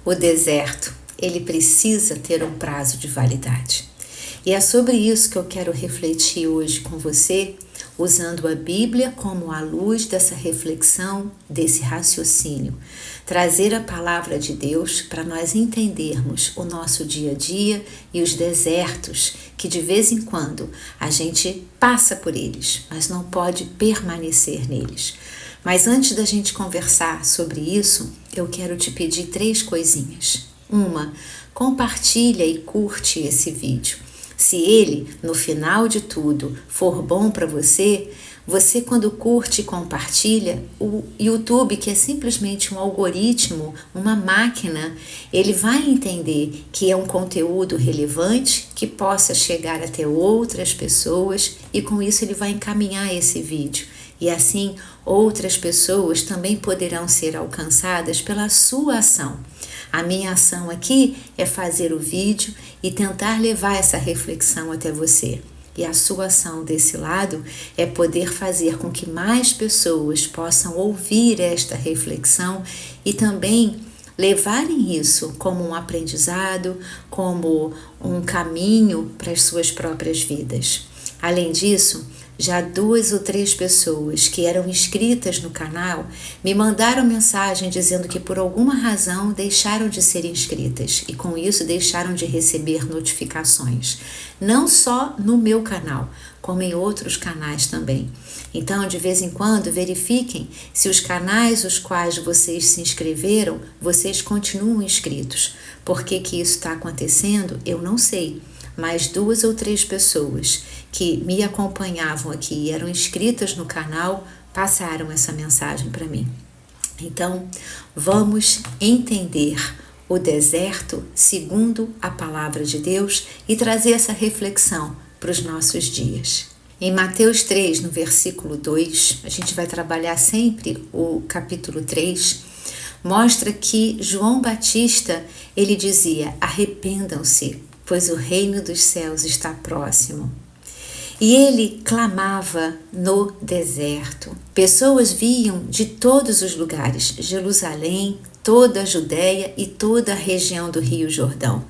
O deserto, ele precisa ter um prazo de validade. E é sobre isso que eu quero refletir hoje com você, usando a Bíblia como a luz dessa reflexão, desse raciocínio. Trazer a palavra de Deus para nós entendermos o nosso dia a dia e os desertos que de vez em quando a gente passa por eles, mas não pode permanecer neles. Mas antes da gente conversar sobre isso, eu quero te pedir 3 coisinhas. Uma, compartilha e curte esse vídeo. Se ele, no final de tudo, for bom para você, você quando curte e compartilha, o YouTube, que é simplesmente um algoritmo, uma máquina, ele vai entender que é um conteúdo relevante, que possa chegar até outras pessoas e com isso ele vai encaminhar esse vídeo. E assim, outras pessoas também poderão ser alcançadas pela sua ação. A minha ação aqui é fazer o vídeo e tentar levar essa reflexão até você. E a sua ação desse lado é poder fazer com que mais pessoas possam ouvir esta reflexão e também levarem isso como um aprendizado, como um caminho para as suas próprias vidas. Além disso, já 2 ou 3 pessoas que eram inscritas no canal me mandaram mensagem dizendo que por alguma razão deixaram de ser inscritas e com isso deixaram de receber notificações, não só no meu canal, como em outros canais também. Então, de vez em quando, verifiquem se os canais os quais vocês se inscreveram, vocês continuam inscritos. Por que isso está acontecendo? Eu não sei. Mas 2 ou 3 pessoas que me acompanhavam aqui e eram inscritas no canal passaram essa mensagem para mim. Então, vamos entender o deserto segundo a palavra de Deus e trazer essa reflexão para os nossos dias. Em Mateus 3, no versículo 2, a gente vai trabalhar sempre o capítulo 3, mostra que João Batista, ele dizia: arrependam-se, pois o reino dos céus está próximo. E ele clamava no deserto. Pessoas vinham de todos os lugares, Jerusalém, toda a Judéia e toda a região do Rio Jordão.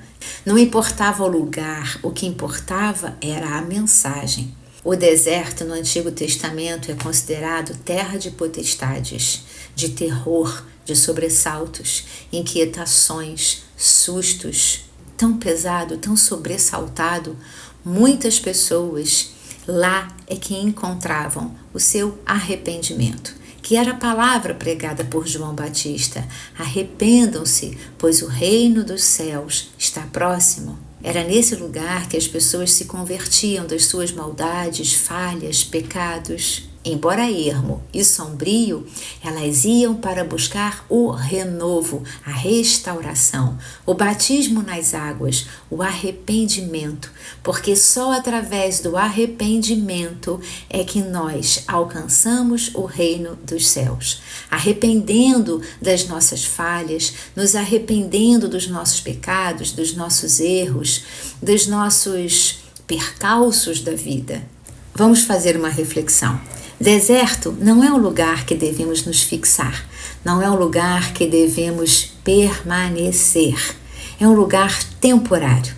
Não importava o lugar, o que importava era a mensagem. O deserto no Antigo Testamento é considerado terra de potestades, de terror, de sobressaltos, inquietações, sustos. Tão pesado, tão sobressaltado, muitas pessoas lá é que encontravam o seu arrependimento, que era a palavra pregada por João Batista. Arrependam-se, pois o reino dos céus está próximo. Era nesse lugar que as pessoas se convertiam das suas maldades, falhas, pecados. Embora ermo e sombrio, elas iam para buscar o renovo, a restauração, o batismo nas águas, o arrependimento, porque só através do arrependimento é que nós alcançamos o reino dos céus. Arrependendo das nossas falhas, nos arrependendo dos nossos pecados, dos nossos erros, dos nossos percalços da vida. Vamos fazer uma reflexão. Deserto não é um lugar que devemos nos fixar, não é um lugar que devemos permanecer, é um lugar temporário.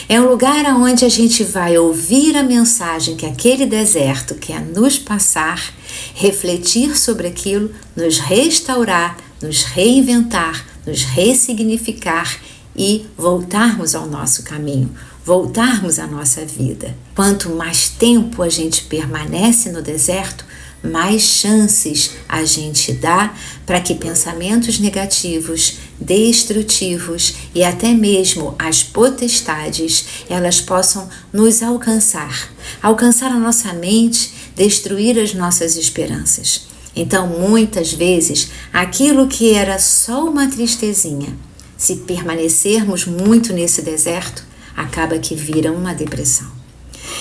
É um lugar onde a gente vai ouvir a mensagem que aquele deserto quer nos passar, refletir sobre aquilo, nos restaurar, nos reinventar, nos ressignificar e voltarmos ao nosso caminho, voltarmos à nossa vida. Quanto mais tempo a gente permanece no deserto, mais chances a gente dá para que pensamentos negativos, destrutivos e até mesmo as potestades, elas possam nos alcançar a nossa mente, destruir as nossas esperanças. Então, muitas vezes, aquilo que era só uma tristezinha, se permanecermos muito nesse deserto, acaba que vira uma depressão.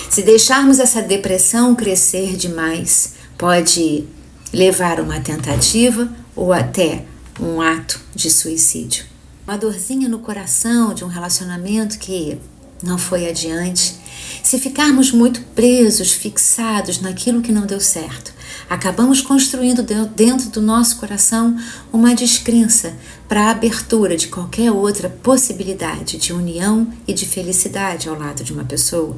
Se deixarmos essa depressão crescer demais, pode levar a uma tentativa ou até um ato de suicídio. Uma dorzinha no coração de um relacionamento que não foi adiante, se ficarmos muito presos, fixados naquilo que não deu certo, acabamos construindo dentro do nosso coração uma descrença para a abertura de qualquer outra possibilidade de união e de felicidade ao lado de uma pessoa.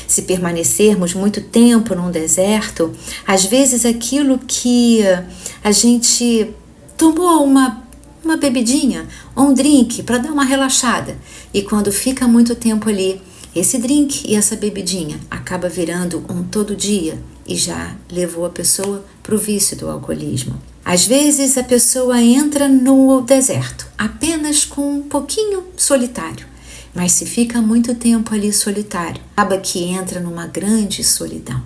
Se permanecermos muito tempo num deserto, às vezes aquilo que a gente tomou uma bebidinha ou um drink para dar uma relaxada, e quando fica muito tempo ali, esse drink e essa bebidinha acaba virando um todo dia e já levou a pessoa para o vício do alcoolismo. Às vezes a pessoa entra no deserto apenas com um pouquinho solitário, mas se fica muito tempo ali solitário, acaba que entra numa grande solidão.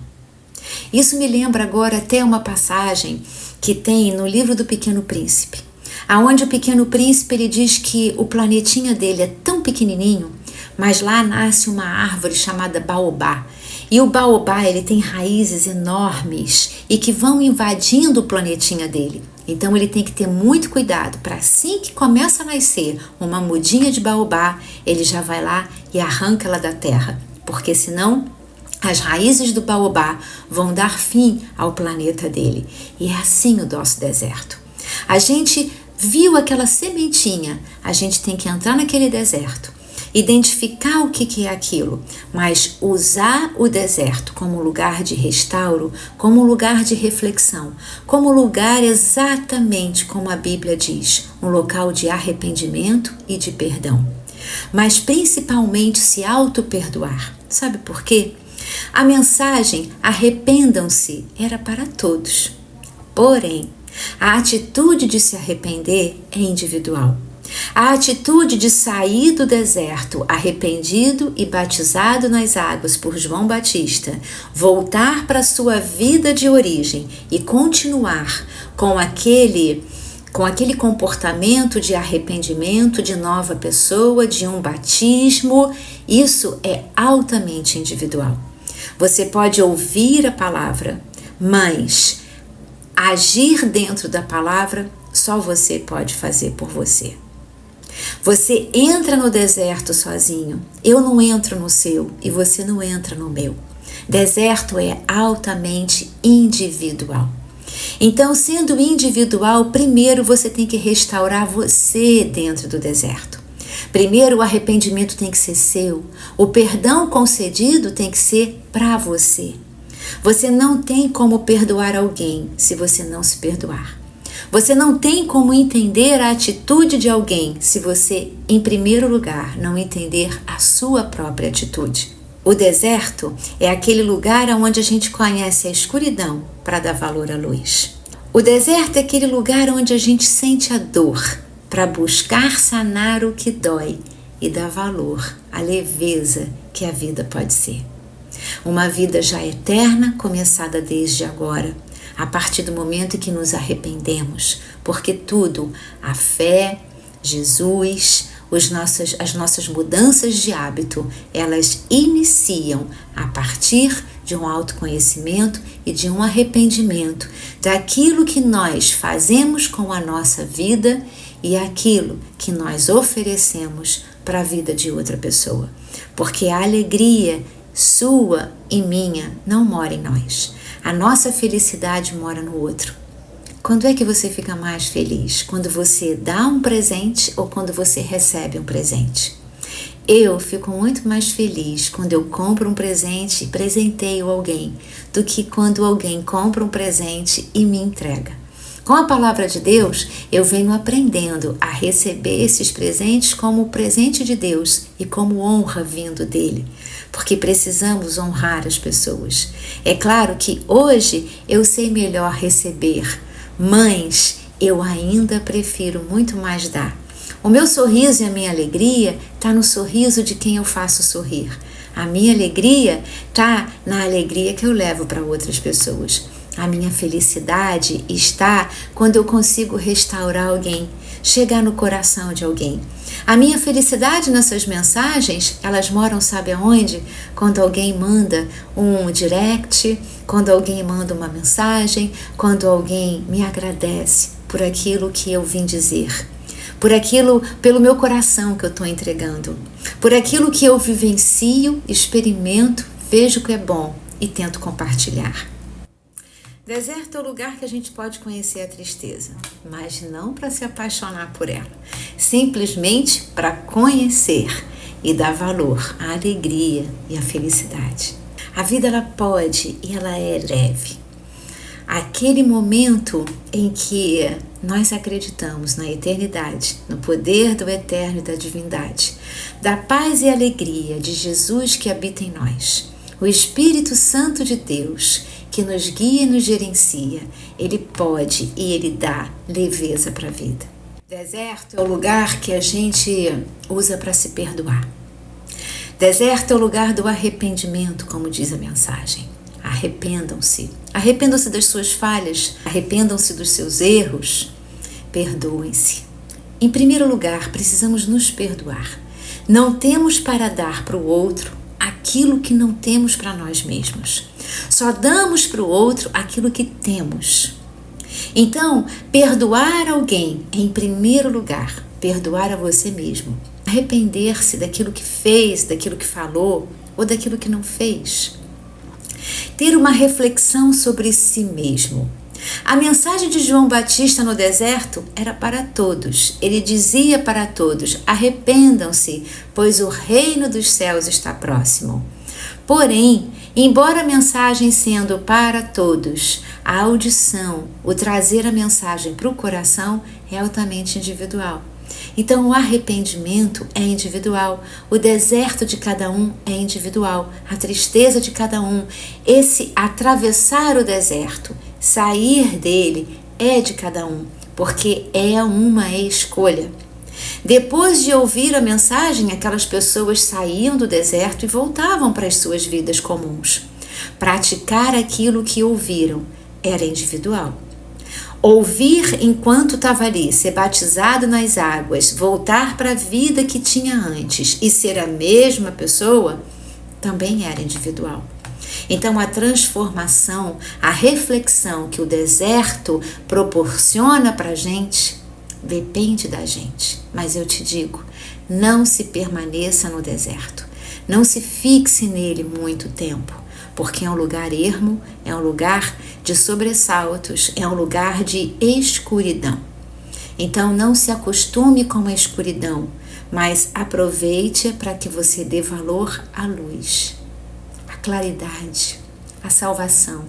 Isso me lembra agora até uma passagem que tem no livro do Pequeno Príncipe, aonde o Pequeno Príncipe ele diz que o planetinha dele é tão pequenininho, mas lá nasce uma árvore chamada baobá. E o baobá ele tem raízes enormes e que vão invadindo o planetinha dele. Então ele tem que ter muito cuidado para assim que começa a nascer uma mudinha de baobá, ele já vai lá e arranca ela da terra, porque senão as raízes do baobá vão dar fim ao planeta dele. E é assim o nosso deserto. A gente viu aquela sementinha, a gente tem que entrar naquele deserto, identificar o que é aquilo, mas usar o deserto como lugar de restauro, como lugar de reflexão, como lugar exatamente como a Bíblia diz, um local de arrependimento e de perdão. Mas principalmente se auto-perdoar. Sabe por quê? A mensagem arrependam-se era para todos. Porém, a atitude de se arrepender é individual. A atitude de sair do deserto arrependido e batizado nas águas por João Batista, voltar para sua vida de origem e continuar com aquele comportamento de arrependimento, de nova pessoa, de um batismo, isso é altamente individual. Você pode ouvir a palavra, mas agir dentro da palavra só você pode fazer por você. Você entra no deserto sozinho, eu não entro no seu e você não entra no meu. Deserto é altamente individual. Então, sendo individual, primeiro você tem que restaurar você dentro do deserto. Primeiro o arrependimento tem que ser seu, o perdão concedido tem que ser para você. Você não tem como perdoar alguém se você não se perdoar. Você não tem como entender a atitude de alguém se você, em primeiro lugar, não entender a sua própria atitude. O deserto é aquele lugar onde a gente conhece a escuridão para dar valor à luz. O deserto é aquele lugar onde a gente sente a dor para buscar sanar o que dói e dar valor à leveza que a vida pode ser. Uma vida já eterna, começada desde agora, a partir do momento em que nos arrependemos, porque tudo, a fé, Jesus, as nossas mudanças de hábito, elas iniciam a partir de um autoconhecimento e de um arrependimento daquilo que nós fazemos com a nossa vida e aquilo que nós oferecemos para a vida de outra pessoa. Porque a alegria sua e minha não mora em nós. A nossa felicidade mora no outro. Quando é que você fica mais feliz? Quando você dá um presente ou quando você recebe um presente? Eu fico muito mais feliz quando eu compro um presente e presenteio alguém do que quando alguém compra um presente e me entrega. Com a palavra de Deus, eu venho aprendendo a receber esses presentes como presente de Deus e como honra vindo dele, porque precisamos honrar as pessoas. É claro que hoje eu sei melhor receber, mas eu ainda prefiro muito mais dar. O meu sorriso e a minha alegria está no sorriso de quem eu faço sorrir. A minha alegria está na alegria que eu levo para outras pessoas. A minha felicidade está quando eu consigo restaurar alguém, chegar no coração de alguém. A minha felicidade nessas mensagens, elas moram, sabe aonde? Quando alguém manda um direct, quando alguém manda uma mensagem, quando alguém me agradece por aquilo que eu vim dizer. pelo meu coração que eu estou entregando, por aquilo que eu vivencio, experimento, vejo que é bom e tento compartilhar. Deserto é o lugar que a gente pode conhecer a tristeza, mas não para se apaixonar por ela, simplesmente para conhecer e dar valor à alegria e à felicidade. A vida ela pode e ela é leve. Aquele momento em que nós acreditamos na eternidade, no poder do eterno e da divindade, da paz e alegria de Jesus que habita em nós, o Espírito Santo de Deus que nos guia e nos gerencia, ele pode e ele dá leveza para a vida. Deserto é o lugar que a gente usa para se perdoar. Deserto é o lugar do arrependimento, como diz a mensagem. Arrependam-se. Arrependam-se das suas falhas, arrependam-se dos seus erros, perdoem-se. Em primeiro lugar, precisamos nos perdoar. Não temos para dar para o outro aquilo que não temos para nós mesmos. Só damos para o outro aquilo que temos. Então, perdoar alguém é, em primeiro lugar, perdoar a você mesmo. Arrepender-se daquilo que fez, daquilo que falou ou daquilo que não fez. Ter uma reflexão sobre si mesmo. A mensagem de João Batista no deserto era para todos. Ele dizia para todos: arrependam-se, pois o reino dos céus está próximo. Porém, embora a mensagem sendo para todos, a audição, o trazer a mensagem para o coração é altamente individual. Então o arrependimento é individual, o deserto de cada um é individual, a tristeza de cada um, esse atravessar o deserto, sair dele é de cada um, porque é uma escolha. Depois de ouvir a mensagem, aquelas pessoas saíam do deserto e voltavam para as suas vidas comuns. Praticar aquilo que ouviram era individual. Ouvir enquanto estava ali, ser batizado nas águas, voltar para a vida que tinha antes e ser a mesma pessoa, também era individual. Então a transformação, a reflexão que o deserto proporciona para a gente, depende da gente. Mas eu te digo, não se permaneça no deserto, não se fixe nele muito tempo, porque é um lugar ermo, é um lugar de sobressaltos, é um lugar de escuridão. Então não se acostume com a escuridão, mas aproveite para que você dê valor à luz, à claridade, à salvação.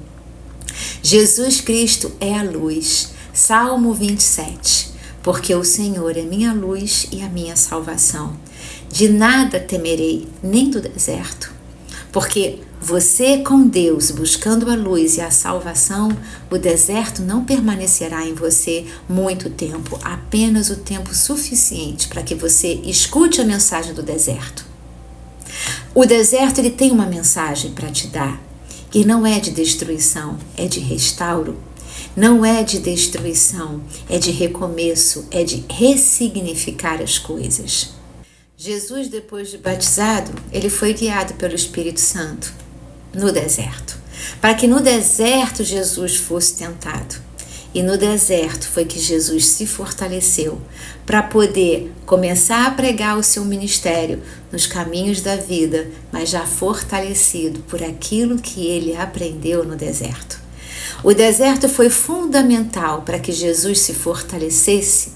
Jesus Cristo é a luz. Salmo 27. Porque o Senhor é minha luz e a minha salvação. De nada temerei, nem do deserto. Porque você com Deus, buscando a luz e a salvação, o deserto não permanecerá em você muito tempo, apenas o tempo suficiente para que você escute a mensagem do deserto. O deserto ele tem uma mensagem para te dar, e não é de destruição, é de restauro. Não é de destruição, é de recomeço, é de ressignificar as coisas. Jesus, depois de batizado, ele foi guiado pelo Espírito Santo no deserto, para que no deserto Jesus fosse tentado. E no deserto foi que Jesus se fortaleceu para poder começar a pregar o seu ministério nos caminhos da vida, mas já fortalecido por aquilo que ele aprendeu no deserto. O deserto foi fundamental para que Jesus se fortalecesse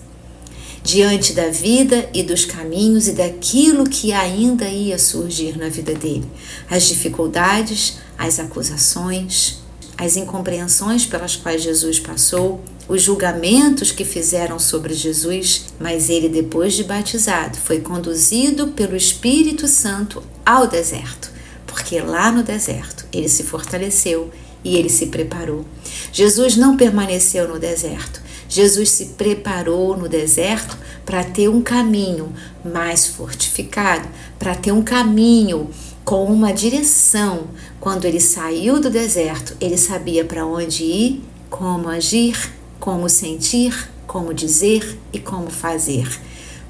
diante da vida e dos caminhos e daquilo que ainda ia surgir na vida dele. As dificuldades, as acusações, as incompreensões pelas quais Jesus passou, os julgamentos que fizeram sobre Jesus, mas ele, depois de batizado, foi conduzido pelo Espírito Santo ao deserto, porque lá no deserto ele se fortaleceu e ele se preparou. Jesus não permaneceu no deserto. Jesus se preparou no deserto para ter um caminho mais fortificado, para ter um caminho com uma direção. Quando ele saiu do deserto, ele sabia para onde ir, como agir, como sentir, como dizer e como fazer.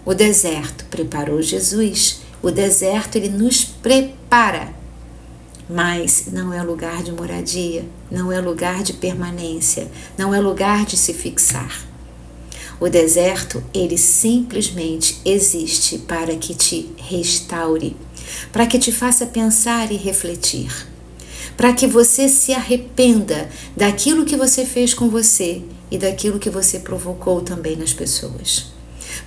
O deserto preparou Jesus. O deserto ele nos prepara. Mas não é lugar de moradia, não é lugar de permanência, não é lugar de se fixar. O deserto, ele simplesmente existe para que te restaure, para que te faça pensar e refletir, para que você se arrependa daquilo que você fez com você e daquilo que você provocou também nas pessoas,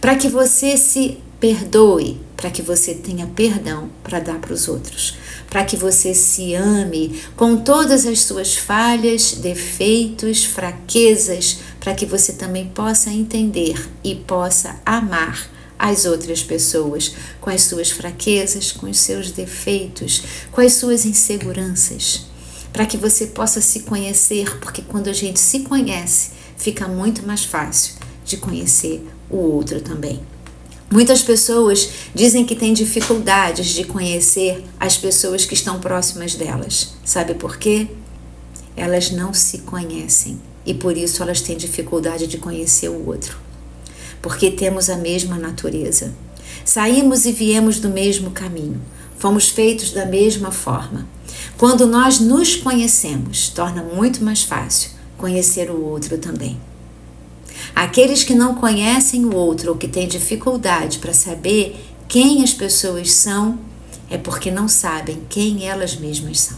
para que você se perdoe, para que você tenha perdão para dar para os outros, para que você se ame com todas as suas falhas, defeitos, fraquezas, para que você também possa entender e possa amar as outras pessoas com as suas fraquezas, com os seus defeitos, com as suas inseguranças, para que você possa se conhecer, porque quando a gente se conhece, fica muito mais fácil de conhecer o outro também. Muitas pessoas dizem que têm dificuldades de conhecer as pessoas que estão próximas delas. Sabe por quê? Elas não se conhecem e por isso elas têm dificuldade de conhecer o outro. Porque temos a mesma natureza. Saímos e viemos do mesmo caminho. Fomos feitos da mesma forma. Quando nós nos conhecemos, torna muito mais fácil conhecer o outro também. Aqueles que não conhecem o outro ou que têm dificuldade para saber quem as pessoas são, é porque não sabem quem elas mesmas são.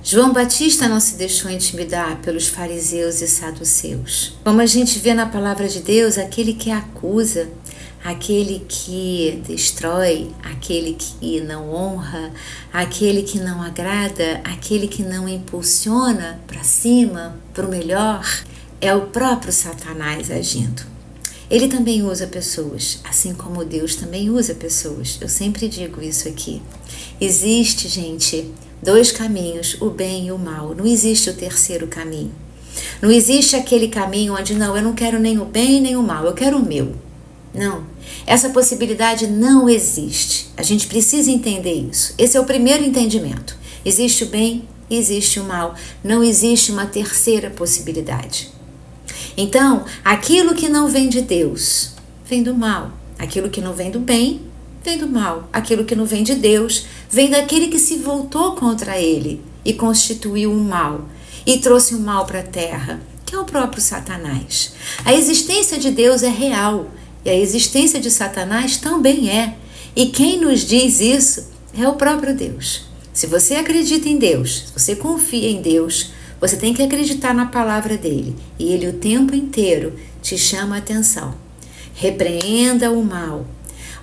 João Batista não se deixou intimidar pelos fariseus e saduceus. Como a gente vê na palavra de Deus, aquele que acusa, aquele que destrói, aquele que não honra, aquele que não agrada, aquele que não impulsiona para cima, para o melhor, é o próprio Satanás agindo. Ele também usa pessoas, assim como Deus também usa pessoas. Eu sempre digo isso aqui. Existe, gente, dois caminhos, o bem e o mal. Não existe o terceiro caminho. Não existe aquele caminho onde, não, eu não quero nem o bem nem o mal, eu quero o meu. Não, essa possibilidade não existe. A gente precisa entender isso. Esse é o primeiro entendimento. Existe o bem e existe o mal. Não existe uma terceira possibilidade. Então, aquilo que não vem de Deus, vem do mal. Aquilo que não vem do bem, vem do mal. Aquilo que não vem de Deus, vem daquele que se voltou contra ele e constituiu o mal e trouxe o mal para a terra, que é o próprio Satanás. A existência de Deus é real e a existência de Satanás também é. E quem nos diz isso é o próprio Deus. Se você acredita em Deus, se você confia em Deus, você tem que acreditar na palavra dele. E ele o tempo inteiro te chama a atenção. Repreenda o mal.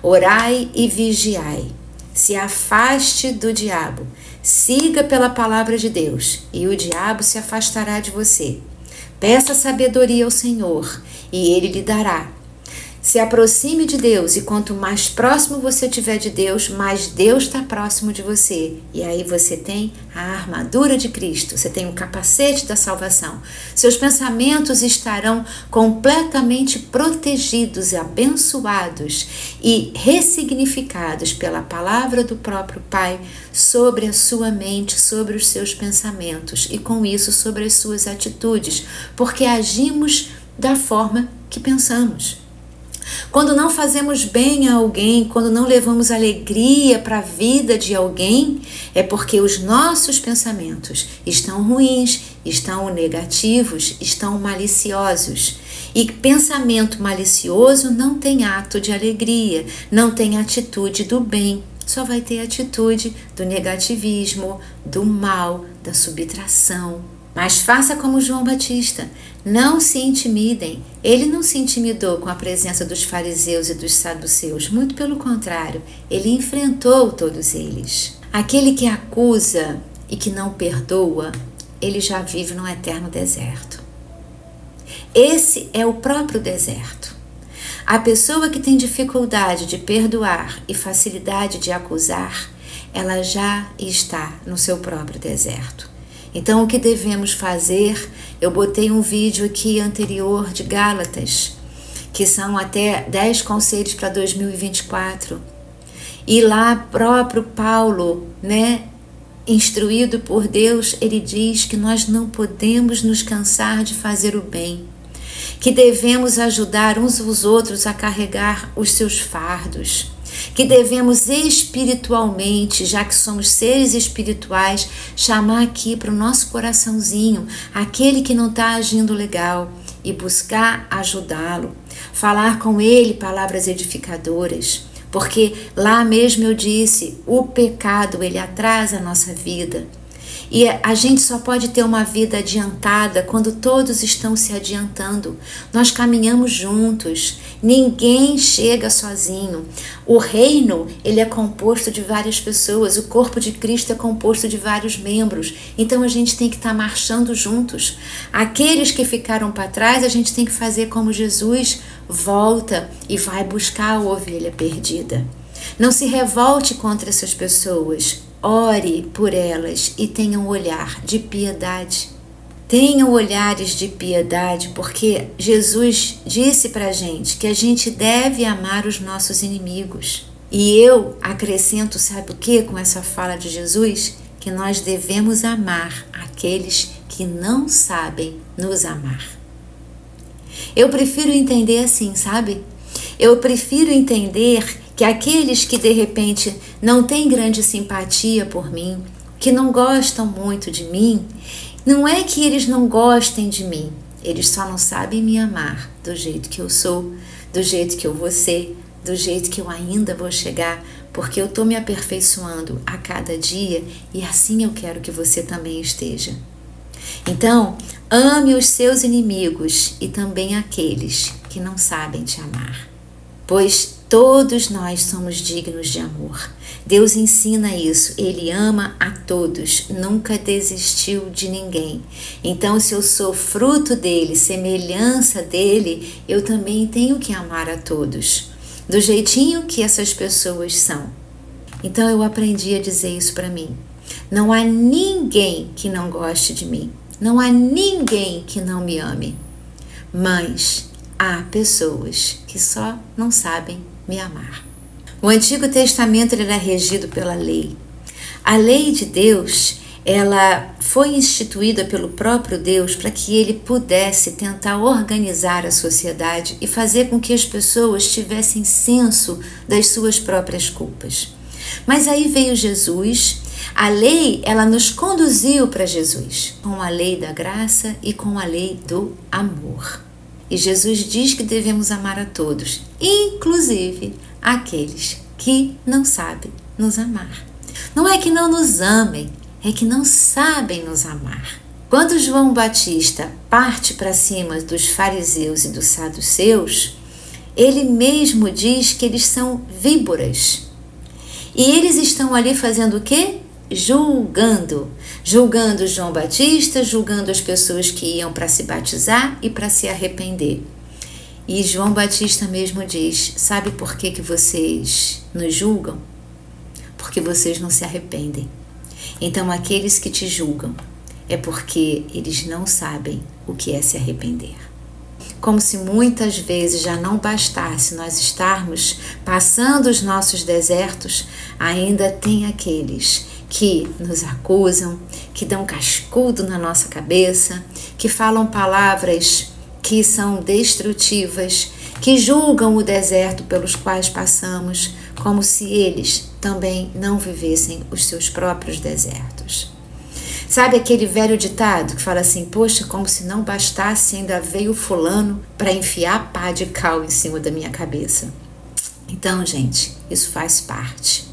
Orai e vigiai. Se afaste do diabo. Siga pela palavra de Deus e o diabo se afastará de você. Peça sabedoria ao Senhor e ele lhe dará. Se aproxime de Deus e quanto mais próximo você estiver de Deus, mais Deus está próximo de você. E aí você tem a armadura de Cristo, você tem o capacete da salvação. Seus pensamentos estarão completamente protegidos e abençoados e ressignificados pela palavra do próprio Pai sobre a sua mente, sobre os seus pensamentos e com isso sobre as suas atitudes, porque agimos da forma que pensamos. Quando não fazemos bem a alguém, quando não levamos alegria para a vida de alguém, é porque os nossos pensamentos estão ruins, estão negativos, estão maliciosos. E pensamento malicioso não tem ato de alegria, não tem atitude do bem, só vai ter atitude do negativismo, do mal, da subtração. Mas faça como João Batista, não se intimidem. Ele não se intimidou com a presença dos fariseus e dos saduceus, muito pelo contrário, ele enfrentou todos eles. Aquele que acusa e que não perdoa, ele já vive num eterno deserto. Esse é o próprio deserto. A pessoa que tem dificuldade de perdoar e facilidade de acusar, ela já está no seu próprio deserto. Então, o que devemos fazer? Eu botei um vídeo aqui anterior de Gálatas, que são até 10 conselhos para 2024. E lá, próprio Paulo, instruído por Deus, ele diz que nós não podemos nos cansar de fazer o bem, que devemos ajudar uns aos outros a carregar os seus fardos, que devemos espiritualmente, já que somos seres espirituais, chamar aqui para o nosso coraçãozinho aquele que não está agindo legal e buscar ajudá-lo. falar com Ele palavras edificadoras, porque lá mesmo eu disse, o pecado ele atrasa a nossa vida. E a gente só pode ter uma vida adiantada quando todos estão se adiantando. Nós caminhamos juntos, ninguém chega sozinho. O reino, ele é composto de várias pessoas, o corpo de Cristo é composto de vários membros. Então a gente tem que estar marchando juntos. Aqueles que ficaram para trás, a gente tem que fazer como Jesus, volta e vai buscar a ovelha perdida. Não se revolte contra essas pessoas. Ore por elas e tenha um olhar de piedade. Tenham olhares de piedade, porque Jesus disse para a gente que a gente deve amar os nossos inimigos. E eu acrescento, sabe o que com essa fala de Jesus? Que nós devemos amar aqueles que não sabem nos amar. Eu prefiro entender assim, sabe? Eu prefiro entender que aqueles que de repente não têm grande simpatia por mim, que não gostam muito de mim, não é que eles não gostem de mim, eles só não sabem me amar do jeito que eu sou, do jeito que eu vou ser, do jeito que eu ainda vou chegar, porque eu estou me aperfeiçoando a cada dia e assim eu quero que você também esteja. Então, ame os seus inimigos e também aqueles que não sabem te amar, pois todos nós somos dignos de amor. Deus ensina isso, Ele ama a todos, nunca desistiu de ninguém. Então, se eu sou fruto dele, semelhança dele, eu também tenho que amar a todos, do jeitinho que essas pessoas são. Então, eu aprendi a dizer isso para mim. Não há ninguém que não goste de mim, não há ninguém que não me ame, mas há pessoas que só não sabem me amar. O Antigo Testamento ele era regido pela lei. A lei de Deus, ela foi instituída pelo próprio Deus para que ele pudesse tentar organizar a sociedade e fazer com que as pessoas tivessem senso das suas próprias culpas. Mas aí veio Jesus, a lei ela nos conduziu para Jesus, com a lei da graça e com a lei do amor. E Jesus diz que devemos amar a todos, inclusive aqueles que não sabem nos amar. Não é que não nos amem, é que não sabem nos amar. Quando João Batista parte para cima dos fariseus e dos saduceus, ele mesmo diz que eles são víboras. E eles estão ali fazendo o quê? Julgando João Batista, julgando as pessoas que iam para se batizar e para se arrepender. E João Batista mesmo diz, sabe por que vocês nos julgam? Porque vocês não se arrependem. Então aqueles que te julgam é porque eles não sabem o que é se arrepender. Como se muitas vezes já não bastasse nós estarmos passando os nossos desertos, ainda tem aqueles que nos acusam, que dão cascudo na nossa cabeça, que falam palavras que são destrutivas, que julgam o deserto pelos quais passamos, como se eles também não vivessem os seus próprios desertos. Sabe aquele velho ditado que fala assim, poxa, como se não bastasse, ainda veio fulano para enfiar pá de cal em cima da minha cabeça. Então, gente, isso faz parte.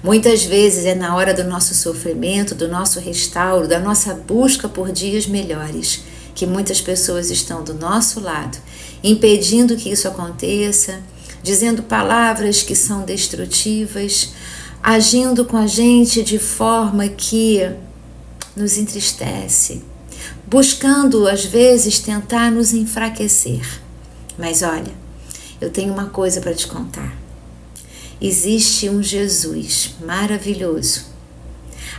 Muitas vezes é na hora do nosso sofrimento, do nosso restauro, da nossa busca por dias melhores, que muitas pessoas estão do nosso lado, impedindo que isso aconteça, dizendo palavras que são destrutivas, agindo com a gente de forma que nos entristece, buscando às vezes tentar nos enfraquecer. Mas olha, eu tenho uma coisa para te contar. Existe um Jesus maravilhoso,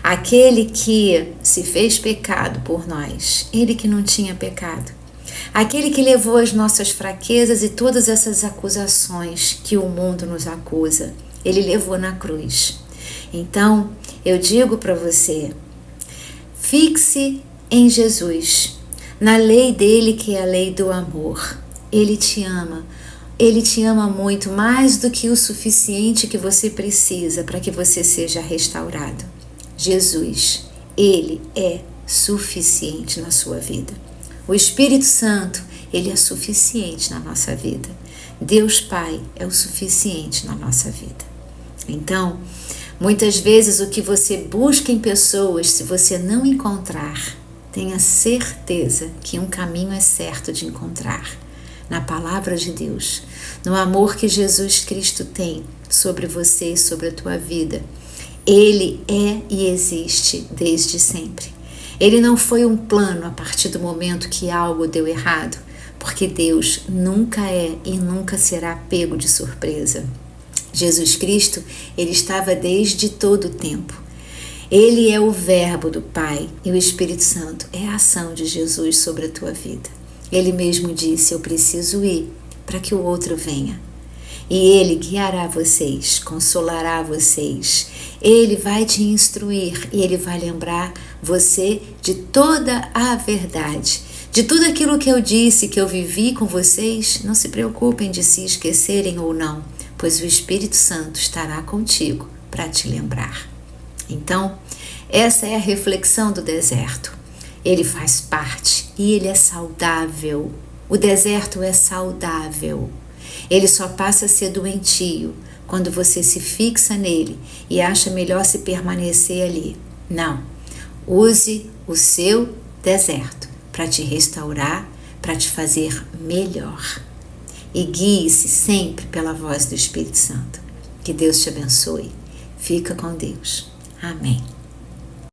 aquele que se fez pecado por nós, ele que não tinha pecado, aquele que levou as nossas fraquezas e todas essas acusações que o mundo nos acusa, ele levou na cruz. Então, eu digo para você, fixe em Jesus, na lei dele que é a lei do amor. Ele te ama. Ele te ama muito, mais do que o suficiente que você precisa para que você seja restaurado. Jesus, ele é suficiente na sua vida. O Espírito Santo, ele é suficiente na nossa vida. Deus Pai é o suficiente na nossa vida. Então, muitas vezes o que você busca em pessoas, se você não encontrar, tenha certeza que um caminho é certo de encontrar na palavra de Deus, no amor que Jesus Cristo tem sobre você e sobre a tua vida. Ele é e existe desde sempre. Ele não foi um plano a partir do momento que algo deu errado, porque Deus nunca é e nunca será pego de surpresa. Jesus Cristo, ele estava desde todo o tempo. Ele é o Verbo do Pai e o Espírito Santo é a ação de Jesus sobre a tua vida. Ele mesmo disse: eu preciso ir para que o outro venha. E Ele guiará vocês, consolará vocês. Ele vai te instruir e Ele vai lembrar você de toda a verdade. De tudo aquilo que eu disse, que eu vivi com vocês, não se preocupem de se esquecerem ou não, pois o Espírito Santo estará contigo para te lembrar. Então, essa é a reflexão do deserto. Ele faz parte e ele é saudável. O deserto é saudável. Ele só passa a ser doentio quando você se fixa nele e acha melhor se permanecer ali. Não. Use o seu deserto para te restaurar, para te fazer melhor. E guie-se sempre pela voz do Espírito Santo. Que Deus te abençoe. Fica com Deus. Amém.